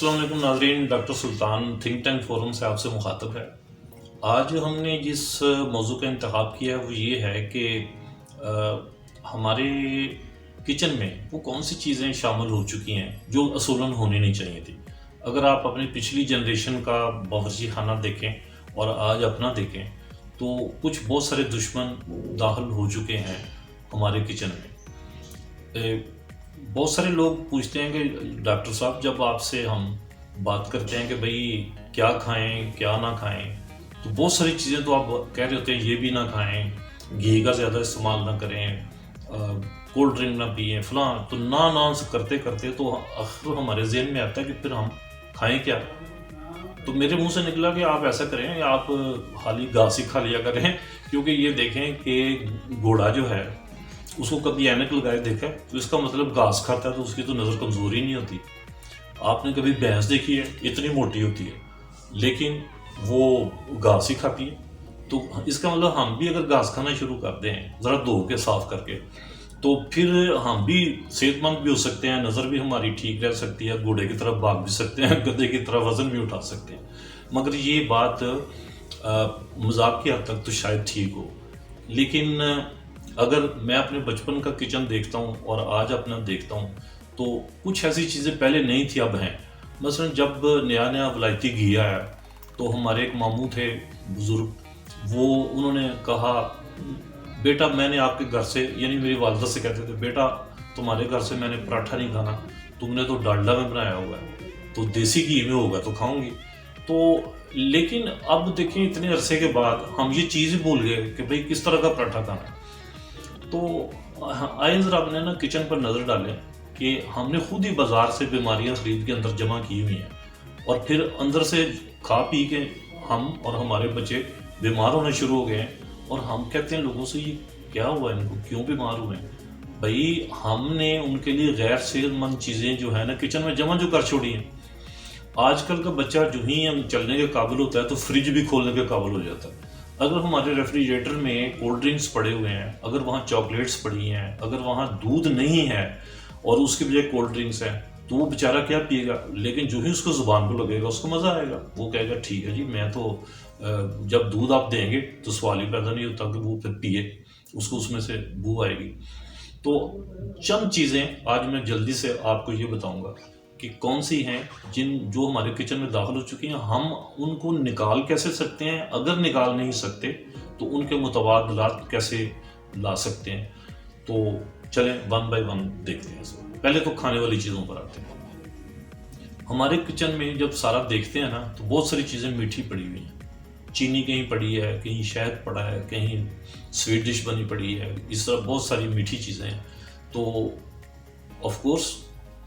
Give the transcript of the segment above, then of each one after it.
السلام علیکم ناظرین، ڈاکٹر سلطان تھنک ٹینک فورم سے آپ سے مخاطب ہے۔ آج ہم نے جس موضوع کا انتخاب کیا ہے وہ یہ ہے کہ ہمارے کچن میں وہ کون سی چیزیں شامل ہو چکی ہیں جو اصولاً ہونی نہیں چاہیے تھی۔ اگر آپ اپنی پچھلی جنریشن کا باورچی خانہ دیکھیں اور آج اپنا دیکھیں تو کچھ بہت سارے دشمن داخل ہو چکے ہیں ہمارے کچن میں۔ بہت سارے لوگ پوچھتے ہیں کہ ڈاکٹر صاحب جب آپ سے ہم بات کرتے ہیں کہ بھئی کیا کھائیں کیا نہ کھائیں، تو بہت ساری چیزیں تو آپ کہہ رہے ہوتے ہیں یہ بھی نہ کھائیں، گھی کا زیادہ استعمال نہ کریں، کولڈ ڈرنک نہ پئیں، فلاں تو نہ کرتے کرتے تو آخر ہمارے ذہن میں آتا ہے کہ پھر ہم کھائیں کیا۔ تو میرے منہ سے نکلا کہ آپ ایسا کریں یا آپ خالی گھاس ہی کھا لیا کریں، کیونکہ یہ دیکھیں کہ گھوڑا جو ہے اس کو کبھی اینک لگائے دیکھا تو اس کا مطلب گھاس کھاتا ہے تو اس کی تو نظر کمزور ہی نہیں ہوتی۔ آپ نے کبھی بھینس دیکھی ہے؟ اتنی موٹی ہوتی ہے لیکن وہ گھاس ہی کھاتی ہے۔ تو اس کا مطلب ہم بھی اگر گھاس کھانا شروع کر دیں ذرا دھو کے صاف کر کے تو پھر ہم بھی صحت مند بھی ہو سکتے ہیں، نظر بھی ہماری ٹھیک رہ سکتی ہے، گھوڑے کی طرف بھاگ بھی سکتے ہیں، گدھے کی طرف وزن بھی اٹھا سکتے ہیں۔ مگر یہ بات مذاق کی حد تک تو شاید ٹھیک ہو، لیکن اگر میں اپنے بچپن کا کچن دیکھتا ہوں اور آج اپنا دیکھتا ہوں تو کچھ ایسی چیزیں پہلے نہیں تھی اب ہیں۔ مثلا جب نیا نیا ولایتی گھی آیا تو ہمارے ایک ماموں تھے بزرگ، وہ انہوں نے کہا بیٹا میں نے آپ کے گھر سے، یعنی میری والدہ سے کہتے تھے، بیٹا تمہارے گھر سے میں نے پراٹھا نہیں کھانا، تم نے تو ڈالڈا میں بنایا ہوا ہے، تو دیسی گھی میں ہوگا تو کھاؤں گی۔ تو لیکن اب دیکھیں اتنے عرصے کے بعد ہم یہ چیز ہی بھول گئے کہ بھئی کس طرح کا پراٹھا کھانا ہے۔ تو آئیں ذرا اپنے نا کچن پر نظر ڈالیں کہ ہم نے خود ہی بازار سے بیماریاں خرید کے اندر جمع کی ہوئی ہیں اور پھر اندر سے کھا پی کے ہم اور ہمارے بچے بیمار ہونے شروع ہو گئے ہیں، اور ہم کہتے ہیں لوگوں سے یہ کیا ہوا ہے، ان کو کیوں بیمار ہوئے ہیں؟ بھائی ہم نے ان کے لیے غیر صحت مند چیزیں جو ہے نا کچن میں جمع جو کر چھوڑی ہیں۔ آج کل کا بچہ جو ہی ہم چلنے کے قابل ہوتا ہے تو فریج بھی کھولنے کے قابل ہو جاتا ہے۔ اگر ہمارے ریفریجریٹر میں کولڈ ڈرنکس پڑے ہوئے ہیں، اگر وہاں چاکلیٹس پڑی ہیں، اگر وہاں دودھ نہیں ہے اور اس کے بجائے کولڈ ڈرنکس ہیں، تو وہ بیچارہ کیا پیے گا؟ لیکن جو ہی اس کو زبان پہ لگے گا اس کو مزہ آئے گا، وہ کہے گا ٹھیک ہے جی میں تو جب دودھ آپ دیں گے تو سوال ہی پیدا نہیں ہوتا کہ وہ پھر پیے، اس کو اس میں سے بو آئے گی۔ تو چند چیزیں آج میں جلدی سے آپ کو یہ بتاؤں گا کہ کون سی ہیں جو ہمارے کچن میں داخل ہو چکی ہیں، ہم ان کو نکال کیسے سکتے ہیں، اگر نکال نہیں سکتے تو ان کے متبادلات کیسے لا سکتے ہیں۔ تو چلیں ون بائی ون دیکھتے ہیں۔ پہلے تو کھانے والی چیزوں پر آتے ہیں۔ ہمارے کچن میں جب سارا دیکھتے ہیں نا تو بہت ساری چیزیں میٹھی پڑی ہوئی ہیں، چینی کہیں پڑی ہے، کہیں شہد پڑا ہے، کہیں سویٹ ڈش بنی پڑی ہے، اس طرح بہت ساری میٹھی چیزیں ہیں۔ تو آف کورس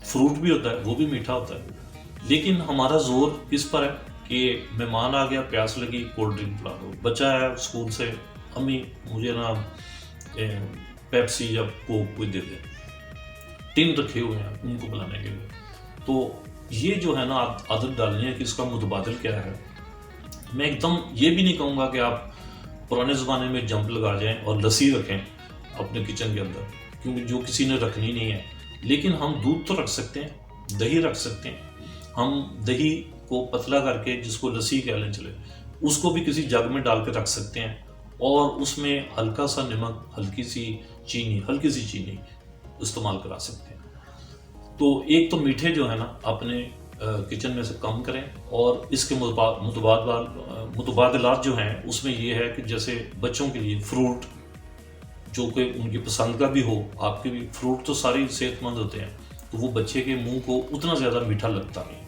فروٹ بھی ہوتا ہے، وہ بھی میٹھا ہوتا ہے، لیکن ہمارا زور کس پر ہے کہ مہمان آ گیا، پیاس لگی، کولڈ ڈرنک پلا دو، بچہ آیا اسکول سے، امی مجھے نا پیپسی یا کوک کوئی دے دے، ٹن رکھے ہوئے ہیں ان کو پلانے کے لیے۔ تو یہ جو ہے نا عادت ڈالنی ہے کہ اس کا متبادل کیا ہے۔ میں ایک دم یہ بھی نہیں کہوں گا کہ آپ پرانے زمانے میں جمپ لگا جائیں اور لسی رکھیں اپنے کچن کے اندر، کیونکہ جو کسی نے رکھنی نہیں ہے، لیکن ہم دودھ تو رکھ سکتے ہیں، دہی رکھ سکتے ہیں۔ ہم دہی کو پتلا کر کے، جس کو لسی کہہ لیں چلے، اس کو بھی کسی جگ میں ڈال کے رکھ سکتے ہیں اور اس میں ہلکا سا نمک، ہلکی سی چینی استعمال کرا سکتے ہیں۔ تو ایک تو میٹھے جو ہے نا اپنے کچن میں سے کم کریں، اور اس کے متبادلات جو ہیں اس میں یہ ہے کہ جیسے بچوں کے لیے فروٹ جو کہ ان کی پسند کا بھی ہو، آپ کے بھی فروٹ تو سارے صحت مند ہوتے ہیں تو وہ بچے کے منہ کو اتنا زیادہ میٹھا لگتا نہیں۔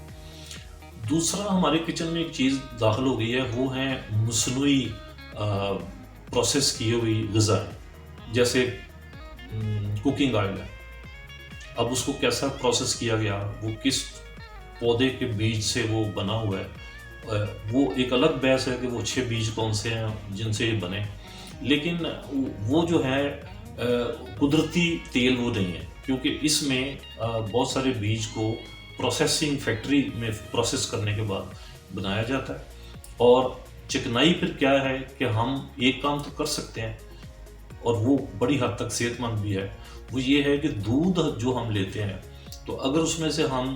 دوسرا ہمارے کچن میں ایک چیز داخل ہو گئی ہے، وہ ہے مصنوعی پروسیس کی ہوئی غذائیں، جیسے کوکنگ آئل ہے۔ اب اس کو کیسا پروسیس کیا گیا، وہ کس پودے کے بیج سے وہ بنا ہوا ہے، وہ ایک الگ بحث ہے کہ وہ اچھے بیج کون سے ہیں جن سے یہ بنے، لیکن وہ جو ہے قدرتی تیل وہ نہیں ہے، کیونکہ اس میں بہت سارے بیج کو پروسیسنگ فیکٹری میں پروسیس کرنے کے بعد بنایا جاتا ہے۔ اور چکنائی پھر کیا ہے کہ ہم ایک کام تو کر سکتے ہیں اور وہ بڑی حد تک صحت مند بھی ہے، وہ یہ ہے کہ دودھ جو ہم لیتے ہیں تو اگر اس میں سے ہم